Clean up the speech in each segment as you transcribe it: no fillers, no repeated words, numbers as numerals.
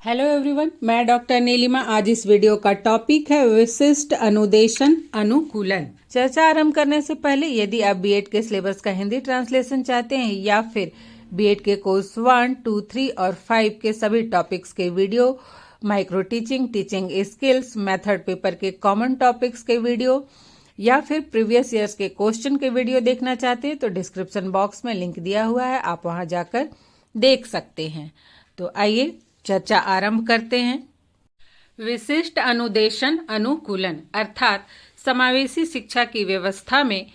Hello everyone, मैं doctor Nilima. आज इस वीडियो का टॉपिक है विशिष्ट अनुदेशन अनुकूलन। चर्चा आरंभ करने से पहले यदि आप बीएड के सिलेबस का हिंदी ट्रांसलेशन चाहते हैं या फिर बीएड के कोर्स 1, 2, 3 और 5 के सभी टॉपिक्स के video, micro teaching, teaching skills, method paper के कॉमन टॉपिक्स के वीडियो या फिर प्रीवियस ईयर्स के क्वेश्चन के वीडियो देखना चाहते हैं तो डिस्क्रिप्शन बॉक्स में लिंक दिया हुआ है, आप वहां जाकर देख सकते हैं। तो आइए चर्चा आरंभ करते हैं। विशिष्ट अनुदेशन अनुकूलन अर्थात समावेशी शिक्षा की व्यवस्था में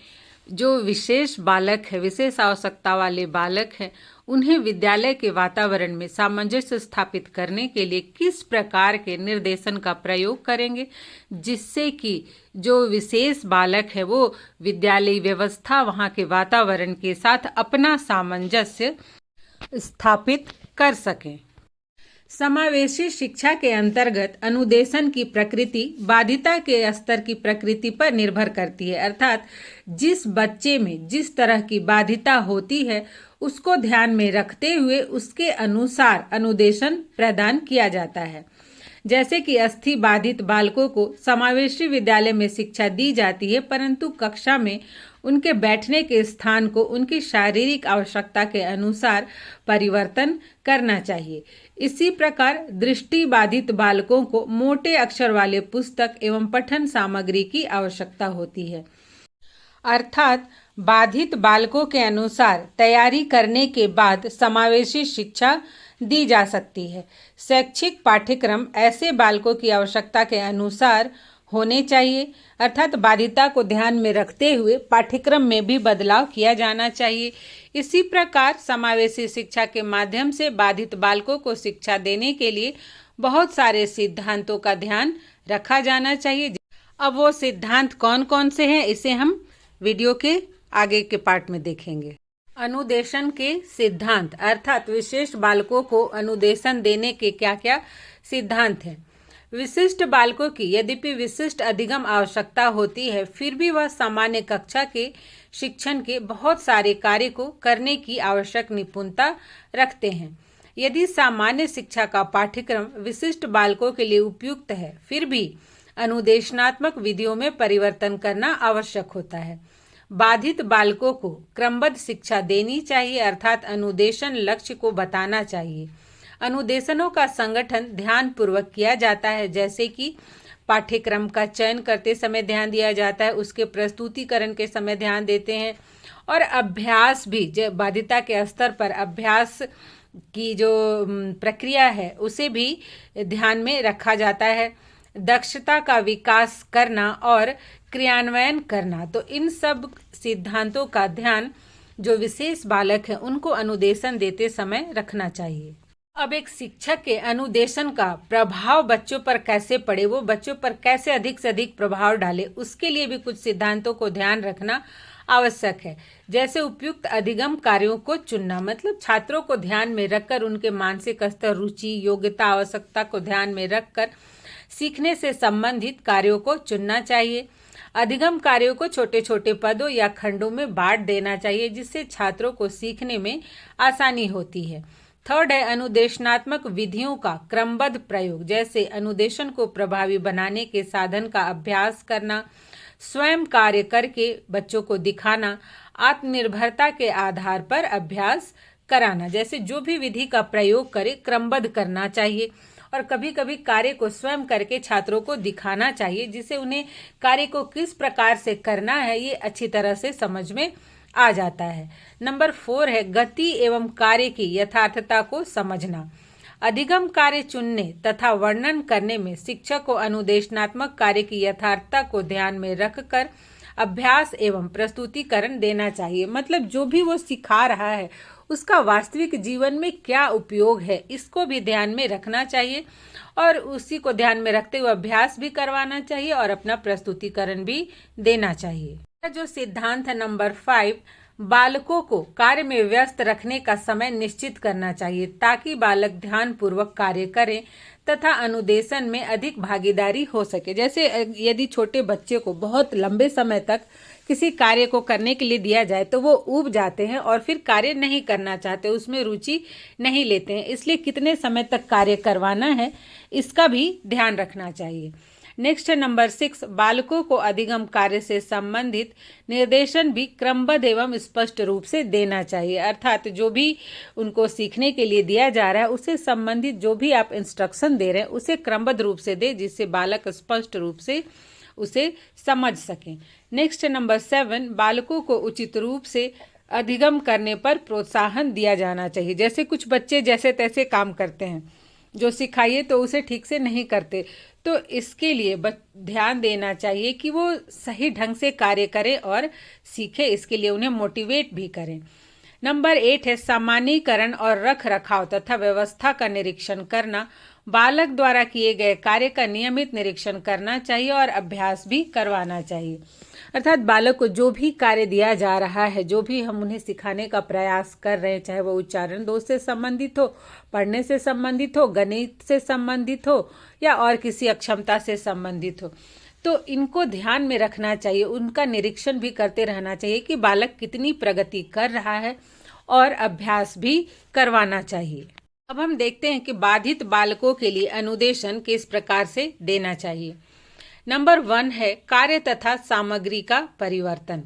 जो विशेष बालक है, विशेष आवश्यकता वाले बालक हैं, उन्हें विद्यालय के वातावरण में सामंजस्य स्थापित करने के लिए किस प्रकार के निर्देशन का प्रयोग करेंगे जिससे कि जो विशेष बालक है वो विद्यालय व्यवस्था, वहाँ के वातावरण के साथ अपना सामंजस्य स्थापित कर सकें। समावेशी शिक्षा के अंतर्गत अनुदेशन की प्रकृति बाध्यता के स्तर की प्रकृति पर निर्भर करती है, अर्थात जिस बच्चे में जिस तरह की बाध्यता होती है उसको ध्यान में रखते हुए उसके अनुसार अनुदेशन प्रदान किया जाता है। जैसे कि अस्थि बाधित बालकों को समावेशी विद्यालय में शिक्षा दी जाती है, परंतु कक्षा में उनके बैठने के स्थान को उनकी शारीरिक आवश्यकता के अनुसार परिवर्तन करना चाहिए। इसी प्रकार दृष्टि बाधित बालकों को मोटे अक्षर वाले पुस्तक एवं पठन सामग्री की आवश्यकता होती है, अर्थात बाधित बालकों के अनुसार तैयारी करने के बाद समावेशी शिक्षा दी जा सकती है। शैक्षिक पाठ्यक्रम ऐसे बालकों की आवश्यकता के अनुसार होने चाहिए, अर्थात बाध्यता को ध्यान में रखते हुए पाठ्यक्रम में भी बदलाव किया जाना चाहिए। इसी प्रकार समावेशी शिक्षा के माध्यम से बाधित बालकों को शिक्षा देने के लिए बहुत सारे सिद्धांतों का ध्यान रखा जाना चाहिए। अब वो सिद्धांत कौन कौन से हैं इसे हम वीडियो के आगे के पार्ट में देखेंगे। अनुदेशन के सिद्धांत अर्थात विशेष बालकों को अनुदेशन देने के क्या क्या सिद्धांत हैं। विशिष्ट बालकों की यद्यपि विशिष्ट अधिगम आवश्यकता होती है, फिर भी वह सामान्य कक्षा के शिक्षण के बहुत सारे कार्य को करने की आवश्यक निपुणता रखते हैं। यदि सामान्य शिक्षा का पाठ्यक्रम विशिष्ट बालकों के लिए उपयुक्त है, फिर भी अनुदेशनात्मक विधियों में परिवर्तन करना आवश्यक होता है। बाधित बालकों को क्रमबद्ध शिक्षा देनी चाहिए, अर्थात अनुदेशन लक्ष्य को बताना चाहिए। अनुदेशनों का संगठन ध्यान पूर्वक किया जाता है, जैसे कि पाठ्यक्रम का चयन करते समय ध्यान दिया जाता है, उसके प्रस्तुतिकरण के समय ध्यान देते हैं और अभ्यास भी बाध्यता के स्तर पर अभ्यास की जो प्रक्रिया है उसे भी ध्यान में रखा जाता है। दक्षता का विकास करना और क्रियान्वयन करना, तो इन सब सिद्धांतों का ध्यान जो विशेष बालक है उनको अनुदेशन देते समय रखना चाहिए। अब एक शिक्षक के अनुदेशन का प्रभाव बच्चों पर कैसे पड़े, वो बच्चों पर कैसे अधिक से अधिक प्रभाव डाले, उसके लिए भी कुछ सिद्धांतों को ध्यान रखना आवश्यक है। जैसे उपयुक्त अधिगम कार्यों को चुनना, मतलब छात्रों को ध्यान में रखकर उनके मानसिक स्तर, रुचि, योग्यता, आवश्यकता को ध्यान में रखकर सीखने से संबंधित कार्यों को चुनना चाहिए। अधिगम कार्यों को छोटे छोटे पदों या खंडों में बांट देना चाहिए, जिससे छात्रों को सीखने में आसानी होती है। थर्ड है अनुदेशनात्मक विधियों का क्रमबद्ध प्रयोग, जैसे अनुदेशन को प्रभावी बनाने के साधन का अभ्यास करना, स्वयं कार्य करके बच्चों को दिखाना, आत्मनिर्भरता के आधार पर अभ्यास कराना। जैसे जो भी विधि का प्रयोग करे क्रमबद्ध करना चाहिए और कभी कभी कार्य को स्वयं करके छात्रों को दिखाना चाहिए, जिससे उन्हें कार्य को किस प्रकार से करना है ये अच्छी तरह से समझ में आ जाता है। नंबर 4 है गति एवं कार्य की यथार्थता को समझना। अधिगम कार्य चुनने तथा वर्णन करने में शिक्षक को अनुदेशनात्मक कार्य की यथार्थता को ध्यान में रखकर अभ्यास एवं प्रस्तुतिकरण देना चाहिए। मतलब जो भी वो सिखा रहा है उसका वास्तविक जीवन में क्या उपयोग है, इसको भी ध्यान में रखना चाहिए और उसी को ध्यान में रखते हुए अभ्यास भी करवाना चाहिए और अपना प्रस्तुतिकरण भी देना चाहिए। जो सिद्धांत है नंबर 5, बालकों को कार्य में व्यस्त रखने का समय निश्चित करना चाहिए ताकि बालक ध्यान पूर्वक कार्य करें तथा अनुदेशन में अधिक भागीदारी हो सके। जैसे यदि छोटे बच्चे को बहुत लंबे समय तक किसी कार्य को करने के लिए दिया जाए तो वो ऊब जाते हैं और फिर कार्य नहीं करना चाहते, उसमें रुचि नहीं लेते हैं। इसलिए कितने समय तक कार्य करवाना है इसका भी ध्यान रखना चाहिए। नेक्स्ट है नंबर 6, बालकों को अधिगम कार्य से संबंधित निर्देशन भी क्रमबद्ध एवं स्पष्ट रूप से देना चाहिए। अर्थात जो भी उनको सीखने के लिए दिया जा रहा है उससे संबंधित जो भी आप इंस्ट्रक्शन दे रहे हैं उसे क्रमबद्ध रूप से दे, जिससे बालक स्पष्ट रूप से उसे समझ सकें। नेक्स्ट नंबर 7, बालकों को उचित रूप से अधिगम करने पर प्रोत्साहन दिया जाना चाहिए। जैसे कुछ बच्चे जैसे तैसे काम करते हैं, जो सिखाइए तो उसे ठीक से नहीं करते, तो इसके लिए ध्यान देना चाहिए कि वो सही ढंग से कार्य करें और सीखे, इसके लिए उन्हें मोटिवेट भी करें। नंबर 8 है सामान्यीकरण और रख रखाव तथा व्यवस्था का निरीक्षण करना। बालक द्वारा किए गए कार्य का नियमित निरीक्षण करना चाहिए और अभ्यास भी करवाना चाहिए। अर्थात बालक को जो भी कार्य दिया जा रहा है, जो भी हम उन्हें सिखाने का प्रयास कर रहे हैं, चाहे वो उच्चारण दोष से संबंधित हो, पढ़ने से संबंधित हो, गणित से संबंधित हो या और किसी अक्षमता से संबंधित हो, तो इनको ध्यान में रखना चाहिए। उनका निरीक्षण भी करते रहना चाहिए कि बालक कितनी प्रगति कर रहा है और अभ्यास भी करवाना चाहिए। अब हम देखते हैं कि बाधित बालकों के लिए अनुदेशन किस प्रकार से देना चाहिए। नंबर 1 है कार्य तथा सामग्री का परिवर्तन।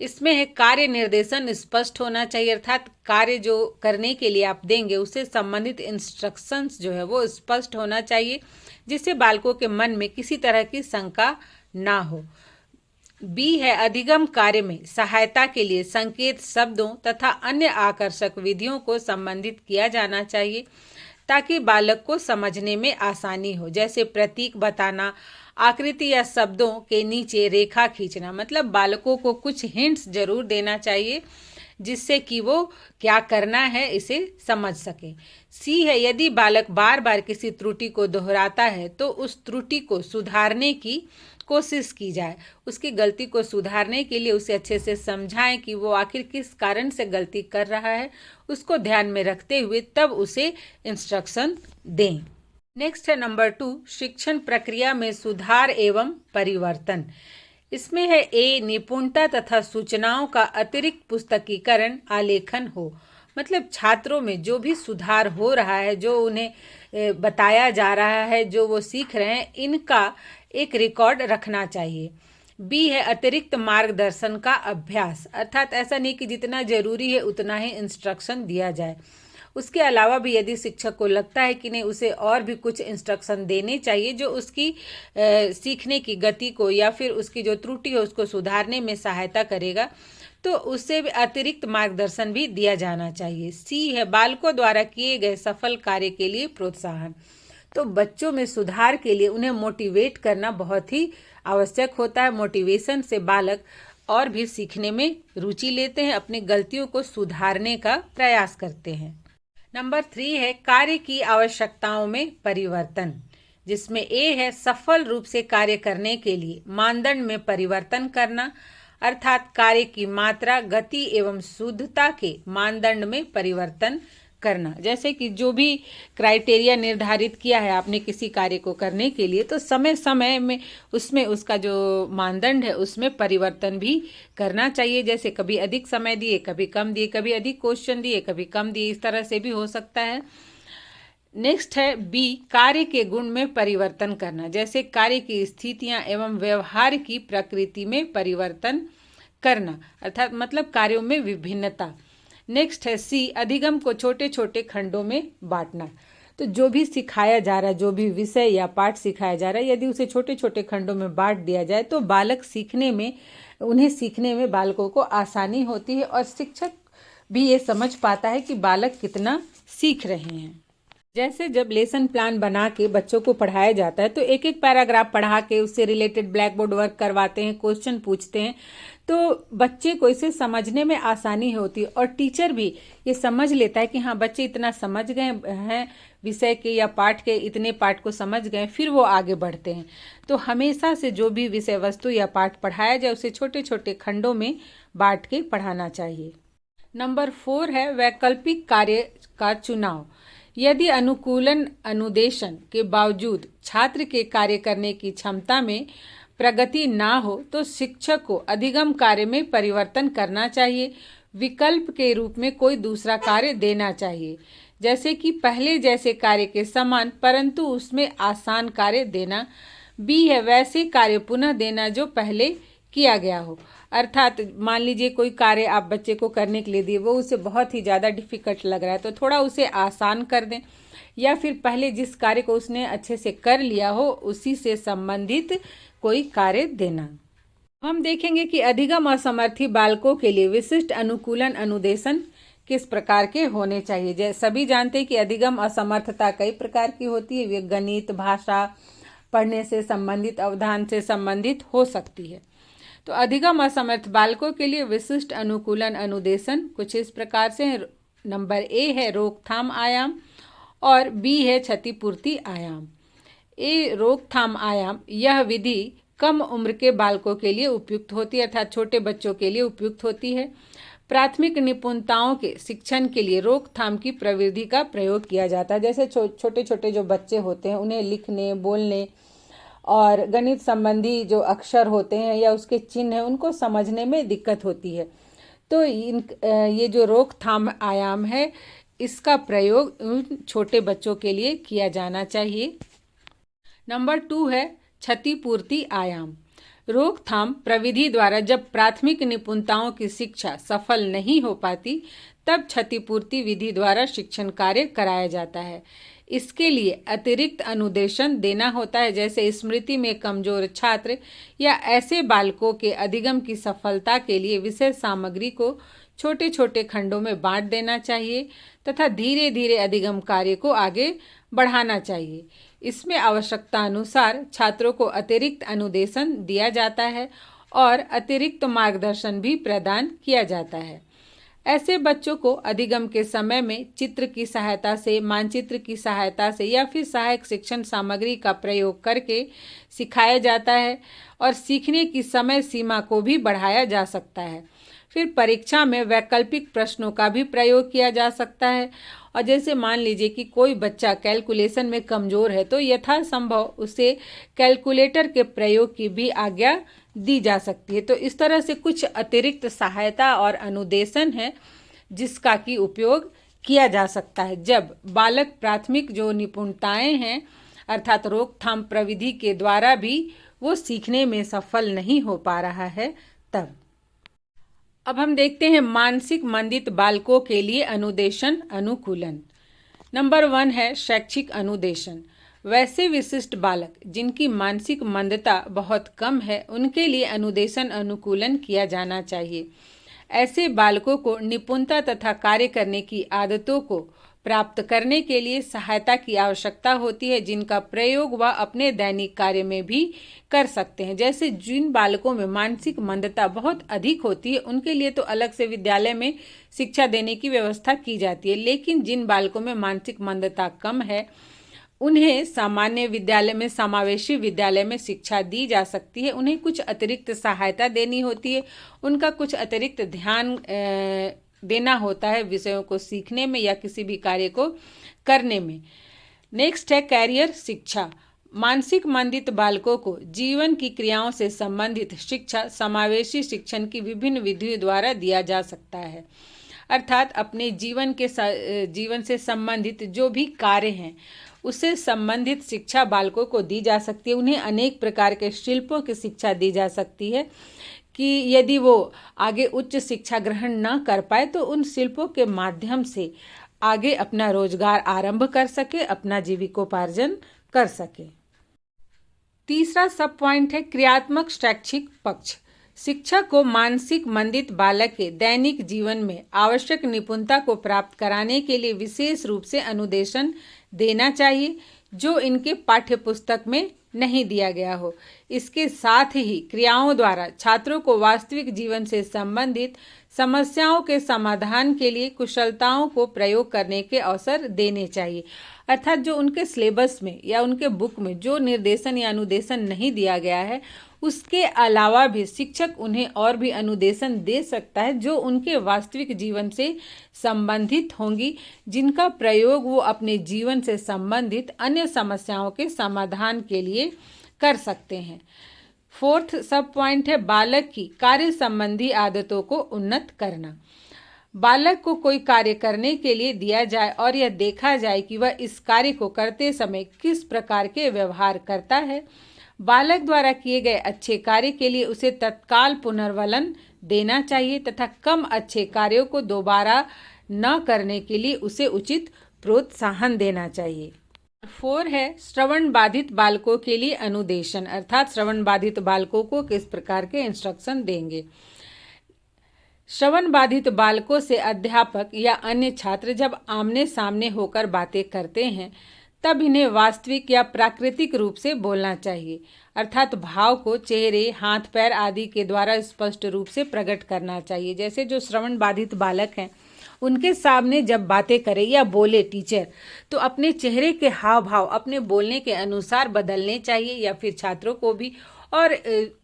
इसमें है कार्य निर्देशन स्पष्ट होना चाहिए, अर्थात कार्य जो करने के लिए आप देंगे उससे संबंधित इंस्ट्रक्शंस जो है वो स्पष्ट होना चाहिए, जिससे बालकों के मन में किसी तरह की शंका ना हो। बी है अधिगम कार्य में सहायता के लिए संकेत शब्दों तथा अन्य आकर्षक विधियों को संबंधित किया जाना चाहिए ताकि बालक को समझने में आसानी हो। जैसे प्रतीक बताना, आकृति या शब्दों के नीचे रेखा खींचना। मतलब बालकों को कुछ हिंट्स जरूर देना चाहिए जिससे कि वो क्या करना है इसे समझ सके। सी है यदि बालक बार बार किसी त्रुटि को दोहराता है तो उस त्रुटि को सुधारने की कोशिश की जाए। उसकी गलती को सुधारने के लिए उसे अच्छे से समझाएं कि वो आखिर किस कारण से गलती कर रहा है, उसको ध्यान में रखते हुए तब उसे इंस्ट्रक्शन दें। नेक्स्ट है नंबर 2 शिक्षण प्रक्रिया में सुधार एवं परिवर्तन। इसमें है ए निपुणता तथा सूचनाओं का अतिरिक्त पुस्तकीकरण आलेखन हो। मतलब छात्रों में जो भी सुधार हो रहा है, जो उन्हें बताया जा रहा है, जो वो सीख रहे हैं, इनका एक रिकॉर्ड रखना चाहिए। बी है अतिरिक्त मार्गदर्शन का अभ्यास। अर्थात ऐसा नहीं कि जितना जरूरी है उतना ही इंस्ट्रक्शन दिया जाए, उसके अलावा भी यदि शिक्षक को लगता है कि नहीं उसे और भी कुछ इंस्ट्रक्शन देने चाहिए जो उसकी सीखने की गति को या फिर उसकी जो त्रुटि है उसको सुधारने में सहायता करेगा, तो उससे भी अतिरिक्त मार्गदर्शन भी दिया जाना चाहिए। सी है बालकों द्वारा किए गए सफल कार्य के लिए प्रोत्साहन। तो बच्चों में सुधार के लिए उन्हें मोटिवेट करना बहुत ही आवश्यक होता है। मोटिवेशन से बालक और भी सीखने में रुचि लेते हैं, अपनी गलतियों को सुधारने का प्रयास करते हैं। नंबर 3 है कार्य की आवश्यकताओं में परिवर्तन, जिसमें ए है सफल रूप से कार्य करने के लिए मानदंड में परिवर्तन करना। अर्थात कार्य की मात्रा, गति एवं शुद्धता के मानदंड में परिवर्तन करना। जैसे कि जो भी क्राइटेरिया निर्धारित किया है आपने किसी कार्य को करने के लिए, तो समय समय में उसमें उसका जो मानदंड है उसमें परिवर्तन भी करना चाहिए। जैसे कभी अधिक समय दिए, कभी कम दिए, कभी अधिक क्वेश्चन दिए, कभी कम दिए, इस तरह से भी हो सकता है। नेक्स्ट है बी कार्य के गुण में परिवर्तन करना। जैसे कार्य की स्थितियां एवं व्यवहार की प्रकृति में परिवर्तन करना, अर्थात मतलब कार्यों में विभिन्नता। नेक्स्ट है सी अधिगम को छोटे छोटे खंडों में बांटना। तो जो भी सिखाया जा रहा है, जो भी विषय या पाठ सिखाया जा रहा है, यदि उसे छोटे छोटे खंडों में बांट दिया जाए तो बालक सीखने में, उन्हें सीखने में बालकों को आसानी होती है और शिक्षक भी ये समझ पाता है कि बालक कितना सीख रहे हैं। जैसे जब लेसन प्लान बना के बच्चों को पढ़ाया जाता है तो एक एक पैराग्राफ पढ़ा के उससे रिलेटेड ब्लैक बोर्ड वर्क करवाते हैं, क्वेश्चन पूछते हैं, तो बच्चे को इसे समझने में आसानी होती है और टीचर भी ये समझ लेता है कि हाँ बच्चे इतना समझ गए हैं विषय के या पाठ के, इतने पाठ को समझ गए, फिर वो आगे बढ़ते हैं। तो हमेशा से जो भी विषय वस्तु या पाठ पढ़ाया जाए उसे छोटे छोटे खंडों में बांट के पढ़ाना चाहिए। नंबर 4 है वैकल्पिक कार्य का चुनाव। यदि अनुकूलन अनुदेशन के बावजूद छात्र के कार्य करने की क्षमता में प्रगति ना हो तो शिक्षक को अधिगम कार्य में परिवर्तन करना चाहिए। विकल्प के रूप में कोई दूसरा कार्य देना चाहिए, जैसे कि पहले जैसे कार्य के समान परंतु उसमें आसान कार्य देना। बी है वैसे कार्य पुनः देना जो पहले किया गया हो। अर्थात मान लीजिए कोई कार्य आप बच्चे को करने के लिए दिए, वो उसे बहुत ही ज़्यादा डिफिकल्ट लग रहा है तो थोड़ा उसे आसान कर दें, या फिर पहले जिस कार्य को उसने अच्छे से कर लिया हो उसी से संबंधित कोई कार्य देना। हम देखेंगे कि अधिगम असमर्थी बालकों के लिए विशिष्ट अनुकूलन अनुदेशन किस प्रकार के होने चाहिए। जैसे सभी जानते हैं कि अधिगम असमर्थता कई प्रकार की होती है। वे गणित, भाषा पढ़ने से संबंधित, अवधान से संबंधित हो सकती है। तो अधिगम असमर्थ बालकों के लिए विशिष्ट अनुकूलन अनुदेशन कुछ इस प्रकार से है। नंबर ए है रोकथाम आयाम और बी है क्षतिपूर्ति आयाम। ए रोकथाम आयाम, यह विधि कम उम्र के बालकों के लिए उपयुक्त होती है, अर्थात छोटे बच्चों के लिए उपयुक्त होती है। प्राथमिक निपुणताओं के शिक्षण के लिए रोकथाम की प्रविधि का प्रयोग किया जाता है। जैसे छोटे छोटे जो बच्चे होते हैं उन्हें लिखने, बोलने और गणित संबंधी जो अक्षर होते हैं या उसके चिन्ह हैं उनको समझने में दिक्कत होती है, तो ये जो रोकथाम आयाम है इसका प्रयोग उन छोटे बच्चों के लिए किया जाना चाहिए। नंबर 2 है क्षतिपूर्ति आयाम। रोकथाम प्रविधि द्वारा जब प्राथमिक निपुणताओं की शिक्षा सफल नहीं हो पाती तब क्षतिपूर्ति विधि द्वारा शिक्षण कार्य कराया जाता है। इसके लिए अतिरिक्त अनुदेशन देना होता है, जैसे स्मृति में कमजोर छात्र या ऐसे बालकों के अधिगम की सफलता के लिए विशेष सामग्री को छोटे छोटे खंडों में बांट देना चाहिए तथा धीरे धीरे अधिगम कार्य को आगे बढ़ाना चाहिए। इसमें आवश्यकता अनुसार छात्रों को अतिरिक्त अनुदेशन दिया जाता है और अतिरिक्त मार्गदर्शन भी प्रदान किया जाता है। ऐसे बच्चों को अधिगम के समय में चित्र की सहायता से, मानचित्र की सहायता से या फिर सहायक शिक्षण सामग्री का प्रयोग करके सिखाया जाता है और सीखने की समय सीमा को भी बढ़ाया जा सकता है। फिर परीक्षा में वैकल्पिक प्रश्नों का भी प्रयोग किया जा सकता है। और जैसे मान लीजिए कि कोई बच्चा कैलकुलेशन में कमज़ोर है तो यथासंभव उसे कैलकुलेटर के प्रयोग की भी आज्ञा दी जा सकती है। तो इस तरह से कुछ अतिरिक्त सहायता और अनुदेशन है जिसका कि उपयोग किया जा सकता है जब बालक प्राथमिक जो निपुणताएं हैं अर्थात रोकथाम प्रविधि के द्वारा भी वो सीखने में सफल नहीं हो पा रहा है तब। अब हम देखते हैं मानसिक मंदित बालकों के लिए अनुदेशन अनुकूलन। नंबर 1 है शैक्षिक अनुदेशन। वैसे विशिष्ट बालक जिनकी मानसिक मंदता बहुत कम है उनके लिए अनुदेशन अनुकूलन किया जाना चाहिए। ऐसे बालकों को निपुणता तथा कार्य करने की आदतों को प्राप्त करने के लिए सहायता की आवश्यकता होती है जिनका प्रयोग वह अपने दैनिक कार्य में भी कर सकते हैं। जैसे जिन बालकों में मानसिक मंदता बहुत अधिक होती है उनके लिए तो अलग से विद्यालय में शिक्षा देने की व्यवस्था की जाती है, लेकिन जिन बालकों में मानसिक मंदता कम है उन्हें सामान्य विद्यालय में, समावेशी विद्यालय में शिक्षा दी जा सकती है। उन्हें कुछ अतिरिक्त सहायता देनी होती है, उनका कुछ अतिरिक्त ध्यान देना होता है विषयों को सीखने में या किसी भी कार्य को करने में। नेक्स्ट है कैरियर शिक्षा। मानसिक मंदित बालकों को जीवन की क्रियाओं से संबंधित शिक्षा समावेशी शिक्षण की विभिन्न विधियों द्वारा दिया जा सकता है। अर्थात अपने जीवन से संबंधित जो भी कार्य हैं उससे संबंधित शिक्षा बालकों को दी जा सकती है। उन्हें अनेक प्रकार के शिल्पों की शिक्षा दी जा सकती है कि यदि वो आगे उच्च शिक्षा ग्रहण न कर पाए तो उन शिल्पों के माध्यम से आगे अपना रोजगार आरंभ कर सके, अपना जीविकोपार्जन कर सके। तीसरा सब पॉइंट है क्रियात्मक शैक्षिक पक्ष। शिक्षक को मानसिक मंदित बालक के दैनिक जीवन में आवश्यक निपुणता को प्राप्त कराने के लिए विशेष रूप से अनुदेशन देना चाहिए जो इनके पाठ्य पुस्तक में नहीं दिया गया हो। इसके साथ ही क्रियाओं द्वारा छात्रों को वास्तविक जीवन से संबंधित समस्याओं के समाधान के लिए कुशलताओं को प्रयोग करने के अवसर देने चाहिए। अर्थात जो उनके सिलेबस में या उनके बुक में जो निर्देशन या अनुदेशन नहीं दिया गया है उसके अलावा भी शिक्षक उन्हें और भी अनुदेशन दे सकता है जो उनके वास्तविक जीवन से संबंधित होंगी, जिनका प्रयोग वो अपने जीवन से संबंधित अन्य समस्याओं के समाधान के लिए कर सकते हैं। फोर्थ सब पॉइंट है बालक की कार्य संबंधी आदतों को उन्नत करना। बालक को कोई कार्य करने के लिए दिया जाए और यह देखा जाए कि वह इस कार्य को करते समय किस प्रकार के व्यवहार करता है। बालक द्वारा किए गए अच्छे कार्य के लिए उसे तत्काल पुनर्वलन देना चाहिए तथा कम अच्छे कार्यों को दोबारा न करने के लिए उसे उचित प्रोत्साहन देना चाहिए। 4 है श्रवण बाधित बालकों के लिए अनुदेशन, अर्थात श्रवण बाधित बालकों को किस प्रकार के इंस्ट्रक्शन देंगे। श्रवण बाधित बालकों से अध्यापक या अन्य छात्र जब आमने सामने होकर बातें करते हैं तब इन्हें वास्तविक या प्राकृतिक रूप से बोलना चाहिए, अर्थात भाव को चेहरे, हाथ, पैर आदि के द्वारा स्पष्ट रूप से प्रकट करना चाहिए। जैसे जो श्रवण बाधित बालक हैं उनके सामने जब बातें करे या बोले टीचर, तो अपने चेहरे के हाव भाव अपने बोलने के अनुसार बदलने चाहिए, या फिर छात्रों को भी, और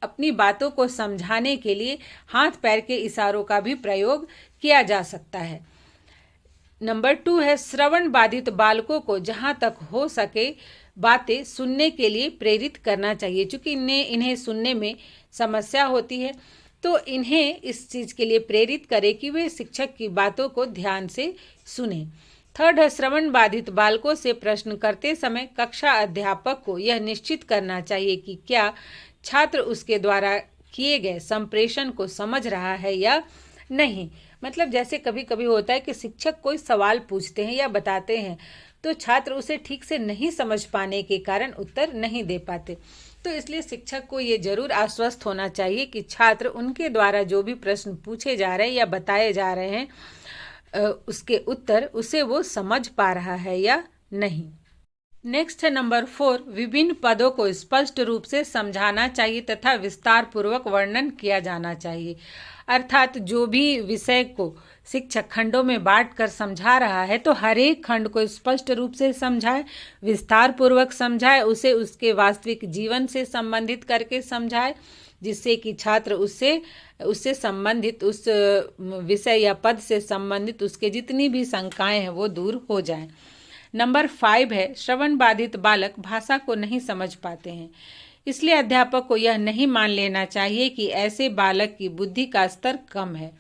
अपनी बातों को समझाने के लिए हाथ पैर के इशारों का भी प्रयोग किया जा सकता है। नंबर 2 है श्रवण बाधित बालकों को जहाँ तक हो सके बातें सुनने के लिए प्रेरित करना चाहिए। चूँकि इन्हें सुनने में समस्या होती है तो इन्हें इस चीज़ के लिए प्रेरित करें कि वे शिक्षक की बातों को ध्यान से सुने। 3rd है श्रवण बाधित बालकों से प्रश्न करते समय कक्षा अध्यापक को यह निश्चित करना चाहिए कि क्या छात्र उसके द्वारा किए गए संप्रेषण को समझ रहा है या नहीं। मतलब जैसे कभी कभी होता है कि शिक्षक कोई सवाल पूछते हैं या बताते हैं तो छात्र उसे ठीक से नहीं समझ पाने के कारण उत्तर नहीं दे पाते, तो इसलिए शिक्षक को ये जरूर आश्वस्त होना चाहिए कि छात्र उनके द्वारा जो भी प्रश्न पूछे जा रहे हैं या बताए जा रहे हैं उसके उत्तर उसे वो समझ पा रहा है या नहीं। नेक्स्ट है नंबर 4, विभिन्न पदों को स्पष्ट रूप से समझाना चाहिए तथा विस्तार पूर्वक वर्णन किया जाना चाहिए। अर्थात जो भी विषय को शिक्षक खंडों में बांट कर समझा रहा है तो हर एक खंड को स्पष्ट रूप से समझाए, विस्तार पूर्वक समझाए, उसे उसके वास्तविक जीवन से संबंधित करके समझाए, जिससे कि छात्र उससे संबंधित उस विषय या पद से संबंधित उसके जितनी भी शंकाएं हैं वो दूर हो जाएं। नंबर 5 है श्रवण बाधित बालक भाषा को नहीं समझ पाते हैं, इसलिए अध्यापक को यह नहीं मान लेना चाहिए कि ऐसे बालक की बुद्धि का स्तर कम है।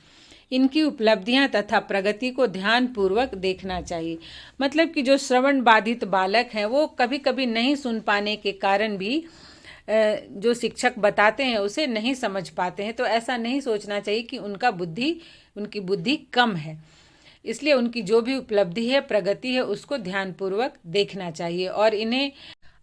इनकी उपलब्धियां तथा प्रगति को ध्यानपूर्वक देखना चाहिए। मतलब कि जो श्रवण बाधित बालक हैं वो कभी कभी नहीं सुन पाने के कारण भी जो शिक्षक बताते हैं उसे नहीं समझ पाते हैं, तो ऐसा नहीं सोचना चाहिए कि उनकी बुद्धि कम है। इसलिए उनकी जो भी उपलब्धि है, प्रगति है, उसको ध्यानपूर्वक देखना चाहिए। और इन्हें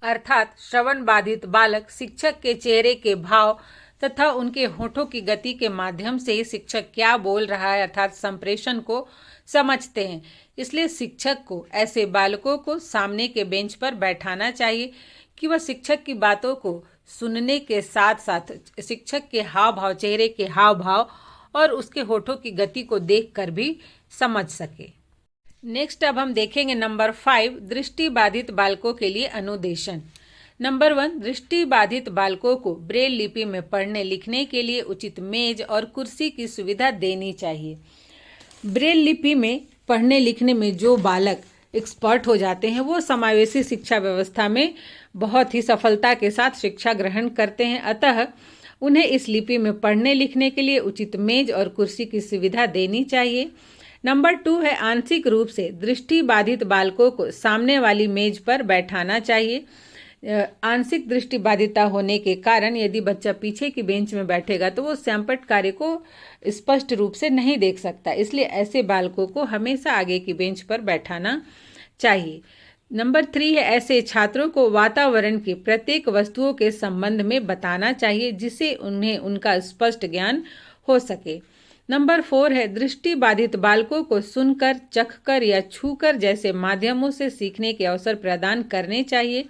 अर्थात श्रवण बाधित बालक शिक्षक के चेहरे के भाव तथा उनके होठों की गति के माध्यम से ही शिक्षक क्या बोल रहा है अर्थात संप्रेषण को समझते हैं। इसलिए शिक्षक को ऐसे बालकों को सामने के बेंच पर बैठाना चाहिए कि वह शिक्षक की बातों को सुनने के साथ साथ शिक्षक के हाव भाव, चेहरे के हाव भाव और उसके होठों की गति को देखकर भी समझ सके। नेक्स्ट अब हम देखेंगे नंबर 5, दृष्टि बाधित बालकों के लिए अनुदेशन। नंबर 1, दृष्टि बाधित बालकों को ब्रेल लिपि में पढ़ने लिखने के लिए उचित मेज और कुर्सी की सुविधा देनी चाहिए। ब्रेल लिपि में पढ़ने लिखने में जो बालक एक्सपर्ट हो जाते हैं वो समावेशी शिक्षा व्यवस्था में बहुत ही सफलता के साथ शिक्षा ग्रहण करते हैं, अतः उन्हें इस लिपि में पढ़ने लिखने के लिए उचित मेज और कुर्सी की सुविधा देनी चाहिए। नंबर 2 है आंशिक रूप से दृष्टि बाधित बालकों को सामने वाली मेज पर बैठाना चाहिए। आंशिक दृष्टि बाधिता होने के कारण यदि बच्चा पीछे की बेंच में बैठेगा तो वो श्यामपट्ट कार्य को स्पष्ट रूप से नहीं देख सकता, इसलिए ऐसे बालकों को हमेशा आगे की बेंच पर बैठाना चाहिए। नंबर 3 है ऐसे छात्रों को वातावरण की प्रत्येक वस्तुओं के संबंध में बताना चाहिए जिससे उन्हें उनका स्पष्ट ज्ञान हो सके। नंबर 4 है दृष्टि बाधित बालकों को सुनकर, चखकर या छूकर जैसे माध्यमों से सीखने के अवसर प्रदान करने चाहिए।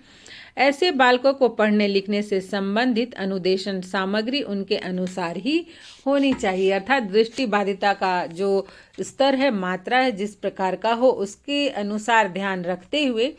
ऐसे बालकों को पढ़ने लिखने से संबंधित अनुदेशन सामग्री उनके अनुसार ही होनी चाहिए, अर्थात दृष्टि बाधिता का जो स्तर है, मात्रा है, जिस प्रकार का हो उसके अनुसार ध्यान रखते हुए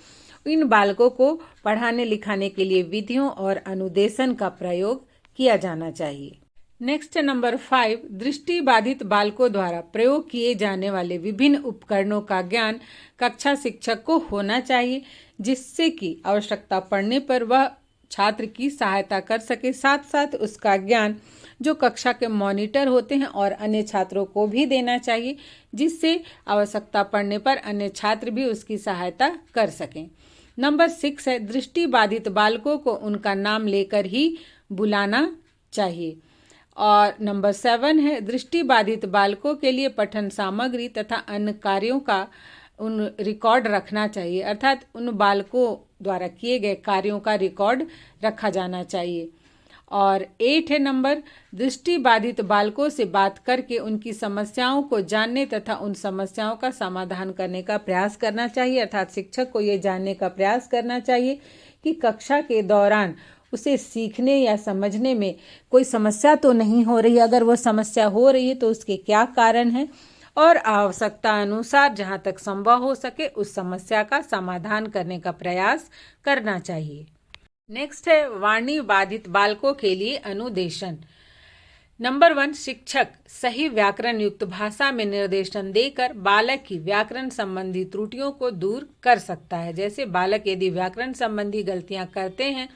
इन बालकों को पढ़ाने लिखाने के लिए विधियों और अनुदेशन का प्रयोग किया जाना चाहिए। नेक्स्ट नंबर 5, दृष्टि बाधित बालकों द्वारा प्रयोग किए जाने वाले विभिन्न उपकरणों का ज्ञान कक्षा शिक्षक को होना चाहिए, जिससे कि आवश्यकता पड़ने पर वह छात्र की सहायता कर सके, साथ साथ उसका ज्ञान जो कक्षा के मॉनिटर होते हैं और अन्य छात्रों को भी देना चाहिए, जिससे आवश्यकता पड़ने पर अन्य छात्र भी उसकी सहायता कर सकें। नंबर 6 है दृष्टिबाधित बालकों को उनका नाम लेकर ही बुलाना चाहिए। और नंबर 7 है दृष्टिबाधित बालकों के लिए पठन सामग्री तथा अन्य कार्यों का उन रिकॉर्ड रखना चाहिए, अर्थात उन बालकों द्वारा किए गए कार्यों का रिकॉर्ड रखा जाना चाहिए। और 8 है नंबर दृष्टिबाधित बालकों से बात करके उनकी समस्याओं को जानने तथा उन समस्याओं का समाधान करने का प्रयास करना चाहिए, अर्थात शिक्षक को ये जानने का प्रयास करना चाहिए कि कक्षा के दौरान उसे सीखने या समझने में कोई समस्या तो नहीं हो रही, अगर वो समस्या हो रही है तो उसके क्या कारण हैं, और आवश्यकता अनुसार जहाँ तक संभव हो सके उस समस्या का समाधान करने का प्रयास करना चाहिए। नेक्स्ट है वाणी बाधित बालकों के लिए अनुदेशन। नंबर 1 शिक्षक सही व्याकरण युक्त भाषा में निर्देशन देकर बालक की व्याकरण संबंधी त्रुटियों को दूर कर सकता है। जैसे बालक यदि व्याकरण संबंधी गलतियां करते हैं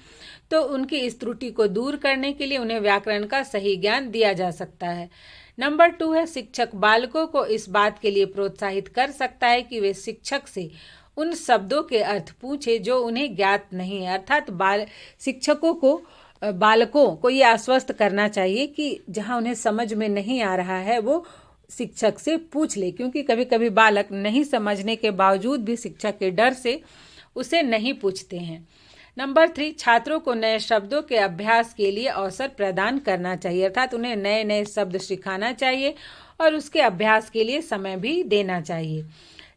तो उनकी इस त्रुटि को दूर करने के लिए उन्हें व्याकरण का सही ज्ञान दिया जा सकता है। नंबर 2 है शिक्षक बालकों को इस बात के लिए प्रोत्साहित कर सकता है कि वे शिक्षक से उन शब्दों के अर्थ पूछे जो उन्हें ज्ञात नहीं है, अर्थात शिक्षकों को बालकों को ये आश्वस्त करना चाहिए कि जहाँ उन्हें समझ में नहीं आ रहा है वो शिक्षक से पूछ ले, क्योंकि कभी कभी बालक नहीं समझने के बावजूद भी शिक्षक के डर से उसे नहीं पूछते हैं। नंबर 3 छात्रों को नए शब्दों के अभ्यास के लिए अवसर प्रदान करना चाहिए, अर्थात उन्हें नए नए शब्द सिखाना चाहिए और उसके अभ्यास के लिए समय भी देना चाहिए।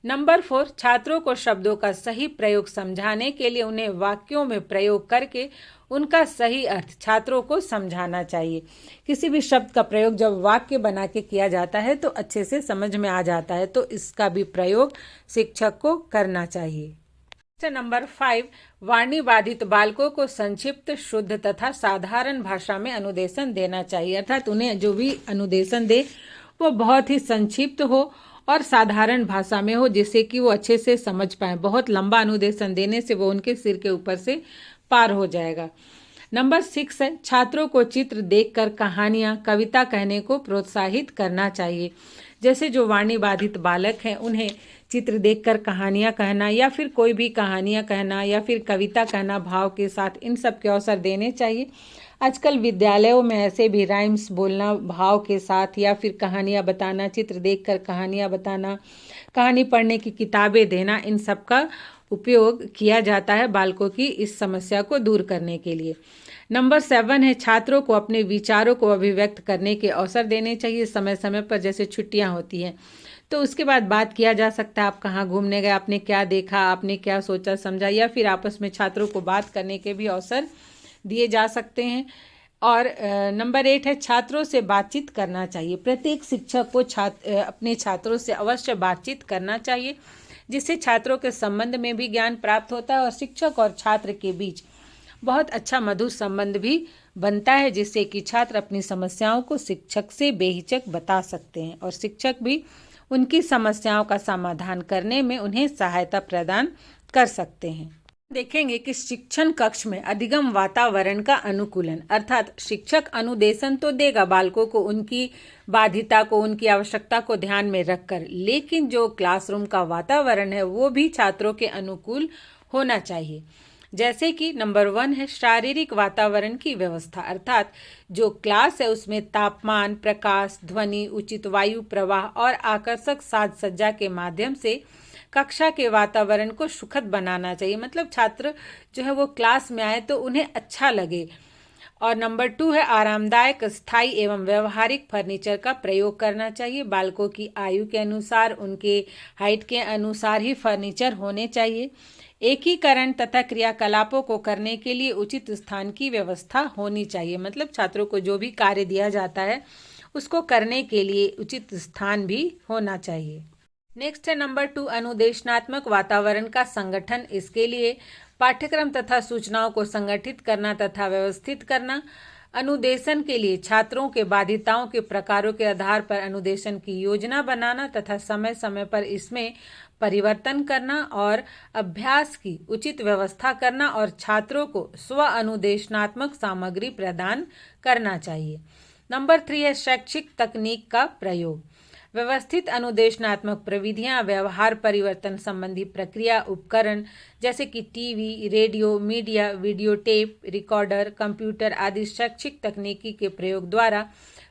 नंबर 4 छात्रों को शब्दों का सही प्रयोग समझाने के लिए उन्हें वाक्यों में प्रयोग करके उनका सही अर्थ छात्रों को समझाना चाहिए। किसी भी शब्द का प्रयोग जब वाक्य बना के किया जाता है तो अच्छे से समझ में आ जाता है, तो इसका भी प्रयोग शिक्षक को करना चाहिए। नंबर 5 वाणी बाधित बालकों को संक्षिप्त, शुद्ध तथा साधारण भाषा में अनुदेशन देना चाहिए, अर्थात उन्हें जो भी अनुदेशन दे वो बहुत ही संक्षिप्त हो और साधारण भाषा में हो, जिससे कि वो अच्छे से समझ पाए। बहुत लंबा अनुदेशन देने से वो उनके सिर के ऊपर से पार हो जाएगा। नंबर 6 है छात्रों को चित्र देखकर कहानियाँ, कविता कहने को प्रोत्साहित करना चाहिए। जैसे जो वाणी बाधित बालक हैं उन्हें चित्र देखकर कहानियाँ कहना या फिर कोई भी कहानियाँ कहना या फिर कविता कहना भाव के साथ, इन सब के अवसर देने चाहिए। आजकल विद्यालयों में ऐसे भी राइम्स बोलना भाव के साथ या फिर कहानियाँ बताना, चित्र देखकर कहानियाँ बताना, कहानी पढ़ने की किताबें देना, इन सब का उपयोग किया जाता है बालकों की इस समस्या को दूर करने के लिए। नंबर 7 है छात्रों को अपने विचारों को अभिव्यक्त करने के अवसर देने चाहिए समय समय पर। जैसे छुट्टियां होती हैं तो उसके बाद बात किया जा सकता है, आप कहाँ घूमने गए, आपने क्या देखा, आपने क्या सोचा समझा, या फिर आपस में छात्रों को बात करने के भी अवसर दिए जा सकते हैं। और नंबर 8 है छात्रों से बातचीत करना चाहिए। प्रत्येक शिक्षक को अपने छात्रों से अवश्य बातचीत करना चाहिए, जिससे छात्रों के संबंध में भी ज्ञान प्राप्त होता है और शिक्षक और छात्र के बीच बहुत अच्छा मधुर संबंध भी बनता है, जिससे कि छात्र अपनी समस्याओं को शिक्षक से बेहिचक बता सकते हैं और शिक्षक भी उनकी समस्याओं का समाधान करने में उन्हें सहायता प्रदान कर सकते हैं। देखेंगे कि शिक्षण कक्ष में अधिगम वातावरण का अनुकूलन, अर्थात शिक्षक अनुदेशन तो देगा बालकों को उनकी बाधिता को, उनकी आवश्यकता को ध्यान में रखकर, लेकिन जो क्लासरूम का वातावरण है वो भी छात्रों के अनुकूल होना चाहिए। जैसे कि नंबर 1 है शारीरिक वातावरण की व्यवस्था, अर्थात जो क्लास है उसमें तापमान, प्रकाश, ध्वनि, उचित वायु प्रवाह और आकर्षक साज सज्जा के माध्यम से कक्षा के वातावरण को सुखद बनाना चाहिए। मतलब छात्र जो है वो क्लास में आए तो उन्हें अच्छा लगे। और नंबर 2 है आरामदायक, स्थायी एवं व्यवहारिक फर्नीचर का प्रयोग करना चाहिए। बालकों की आयु के अनुसार, उनके हाइट के अनुसार ही फर्नीचर होने चाहिए। एकीकरण तथा क्रियाकलापों को करने के लिए उचित स्थान की व्यवस्था होनी चाहिए। मतलब छात्रों को जो भी कार्य दिया जाता है उसको करने के लिए उचित स्थान भी होना चाहिए। नेक्स्ट है नंबर 2 अनुदेशनात्मक वातावरण का संगठन। इसके लिए पाठ्यक्रम तथा सूचनाओं को संगठित करना तथा व्यवस्थित करना। अनुदेशन के लिए छात्रों के बाधिताओं के प्रकारों के आधार पर अनुदेशन की योजना बनाना तथा समय समय पर इसमें परिवर्तन करना और अभ्यास की उचित व्यवस्था करना और छात्रों को स्व अनुदेशनात्मक सामग्री प्रदान करना चाहिए। नंबर 3 है शैक्षिक तकनीक का प्रयोग। व्यवस्थित अनुदेशनात्मक प्रविधियां व्यवहार परिवर्तन संबंधी प्रक्रिया उपकरण जैसे कि TV, radio, media, video tape, recorder, computer आदि शैक्षिक तकनीकी के प्रयोग द्वारा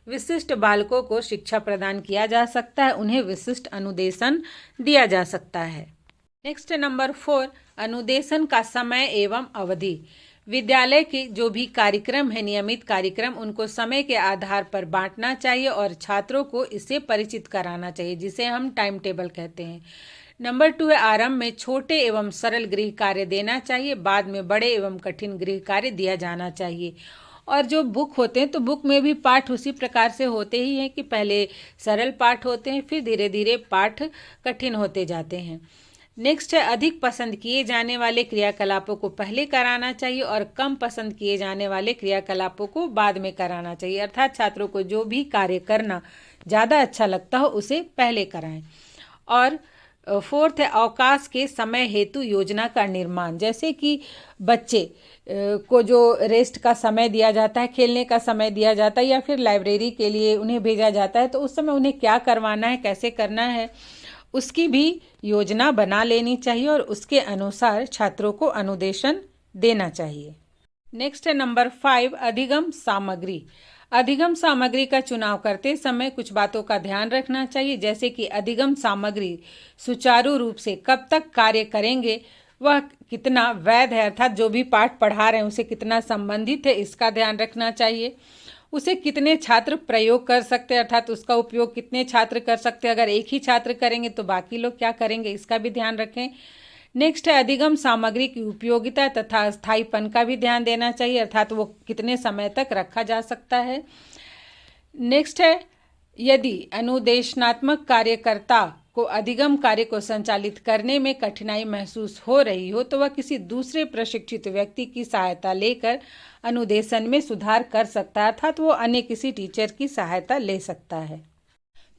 विशिष्ट बालकों को शिक्षा प्रदान किया जा सकता है, उन्हें विशिष्ट अनुदेशन दिया जा सकता है। नेक्स्ट नंबर 4 अनुदेशन का समय एवं अवधि। विद्यालय के जो भी कार्यक्रम है, नियमित कार्यक्रम, उनको समय के आधार पर बांटना चाहिए और छात्रों को इससे परिचित कराना चाहिए, जिसे हम टाइम टेबल कहते हैं। नंबर 2 है आरंभ में छोटे एवं सरल गृह कार्य देना चाहिए, बाद में बड़े एवं कठिन गृह कार्य दिया जाना चाहिए। और जो बुक होते हैं तो बुक में भी पाठ उसी प्रकार से होते ही हैं कि पहले सरल पाठ होते हैं, फिर धीरे धीरे पाठ कठिन होते जाते हैं। नेक्स्ट है अधिक पसंद किए जाने वाले क्रियाकलापों को पहले कराना चाहिए और कम पसंद किए जाने वाले क्रियाकलापों को बाद में कराना चाहिए, अर्थात छात्रों को जो भी कार्य करना ज़्यादा अच्छा लगता हो उसे पहले कराएं। और 4th है अवकाश के समय हेतु योजना का निर्माण। जैसे कि बच्चे को जो रेस्ट का समय दिया जाता है, खेलने का समय दिया जाता है या फिर लाइब्रेरी के लिए उन्हें भेजा जाता है, तो उस समय उन्हें क्या करवाना है, कैसे करना है, उसकी भी योजना बना लेनी चाहिए और उसके अनुसार छात्रों को अनुदेशन देना चाहिए। नेक्स्ट है नंबर 5 अधिगम सामग्री। अधिगम सामग्री का चुनाव करते समय कुछ बातों का ध्यान रखना चाहिए, जैसे कि अधिगम सामग्री सुचारू रूप से कब तक कार्य करेंगे, वह कितना वैध है, अर्थात जो भी पाठ पढ़ा रहे हैं उसे कितना संबंधित है, इसका ध्यान रखना चाहिए। उसे कितने छात्र प्रयोग कर सकते हैं, अर्थात उसका उपयोग कितने छात्र कर सकते हैं, अगर एक ही छात्र करेंगे तो बाकी लोग क्या करेंगे, इसका भी ध्यान रखें। नेक्स्ट है अधिगम सामग्री की उपयोगिता तथा स्थायीपन का भी ध्यान देना चाहिए, अर्थात वो कितने समय तक रखा जा सकता है। नेक्स्ट है यदि अनुदेशनात्मक कार्यकर्ता को अधिगम कार्य को संचालित करने में कठिनाई महसूस हो रही हो तो वह किसी दूसरे प्रशिक्षित व्यक्ति की सहायता लेकर अनुदेशन में सुधार कर सकता है, अर्थात वो अन्य किसी टीचर की सहायता ले सकता है।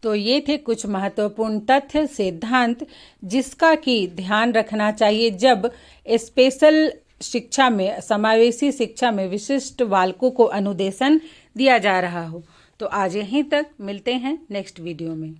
तो ये थे कुछ महत्वपूर्ण तथ्य, सिद्धांत जिसका कि ध्यान रखना चाहिए जब स्पेशल शिक्षा में, समावेशी शिक्षा में विशिष्ट बालकों को अनुदेशन दिया जा रहा हो। तो आज यहीं तक, मिलते हैं नेक्स्ट वीडियो में।